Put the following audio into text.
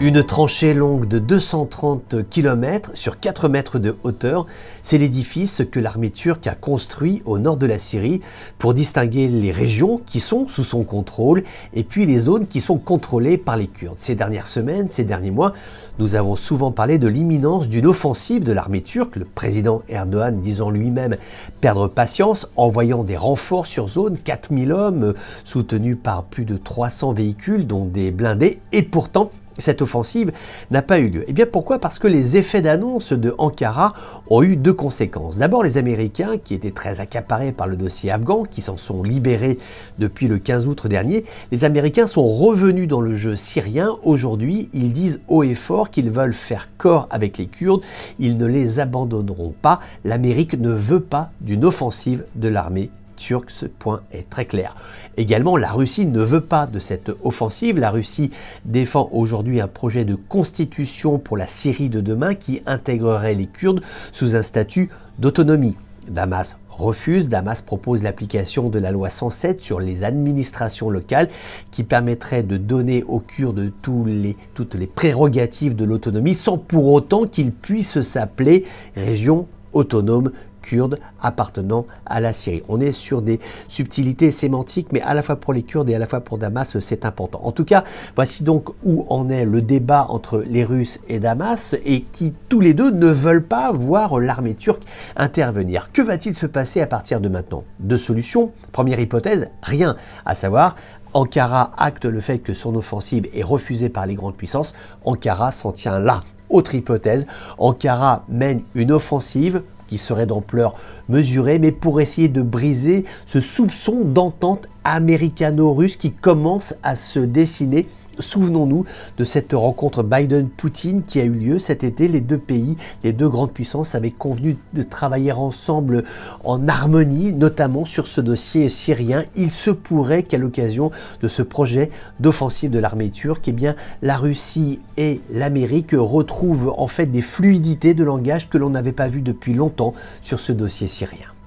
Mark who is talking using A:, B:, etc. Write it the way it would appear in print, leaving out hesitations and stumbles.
A: Une tranchée longue de 230 km sur 4 mètres de hauteur, c'est l'édifice que l'armée turque a construit au nord de la Syrie pour distinguer les régions qui sont sous son contrôle et puis les zones qui sont contrôlées par les Kurdes. Ces dernières semaines, ces derniers mois, nous avons souvent parlé de l'imminence d'une offensive de l'armée turque, le président Erdogan disant lui-même perdre patience, envoyant des renforts sur zone, 4000 hommes soutenus par plus de 300 véhicules dont des blindés, et pourtant cette offensive n'a pas eu lieu. Eh bien pourquoi? Parce que les effets d'annonce de Ankara ont eu deux conséquences. D'abord, les Américains, qui étaient très accaparés par le dossier afghan, qui s'en sont libérés depuis le 15 août dernier, les Américains sont revenus dans le jeu syrien. Aujourd'hui, ils disent haut et fort qu'ils veulent faire corps avec les Kurdes. Ils ne les abandonneront pas. L'Amérique ne veut pas d'une offensive de l'armée turque, ce point est très clair. Également, la Russie ne veut pas de cette offensive. La Russie défend aujourd'hui un projet de constitution pour la Syrie de demain qui intégrerait les Kurdes sous un statut d'autonomie. Damas refuse. Damas propose l'application de la loi 107 sur les administrations locales qui permettrait de donner aux Kurdes toutes les prérogatives de l'autonomie sans pour autant qu'ils puissent s'appeler région autonome kurdes appartenant à la Syrie. On est sur des subtilités sémantiques, mais à la fois pour les Kurdes et à la fois pour Damas, c'est important. En tout cas, voici donc où en est le débat entre les Russes et Damas, et qui tous les deux ne veulent pas voir l'armée turque intervenir. Que va-t-il se passer à partir de maintenant? Deux solutions. Première hypothèse, rien, à savoir Ankara acte le fait que son offensive est refusée par les grandes puissances. Ankara s'en tient là. Autre hypothèse, Ankara mène une offensive qui serait d'ampleur mesurée, mais pour essayer de briser ce soupçon d'entente américano-russe qui commence à se dessiner. Souvenons-nous de cette rencontre Biden-Poutine qui a eu lieu cet été. Les deux pays, les deux grandes puissances avaient convenu de travailler ensemble en harmonie, notamment sur ce dossier syrien. Il se pourrait qu'à l'occasion de ce projet d'offensive de l'armée turque, eh bien, la Russie et l'Amérique retrouvent en fait des fluidités de langage que l'on n'avait pas vues depuis longtemps sur ce dossier syrien.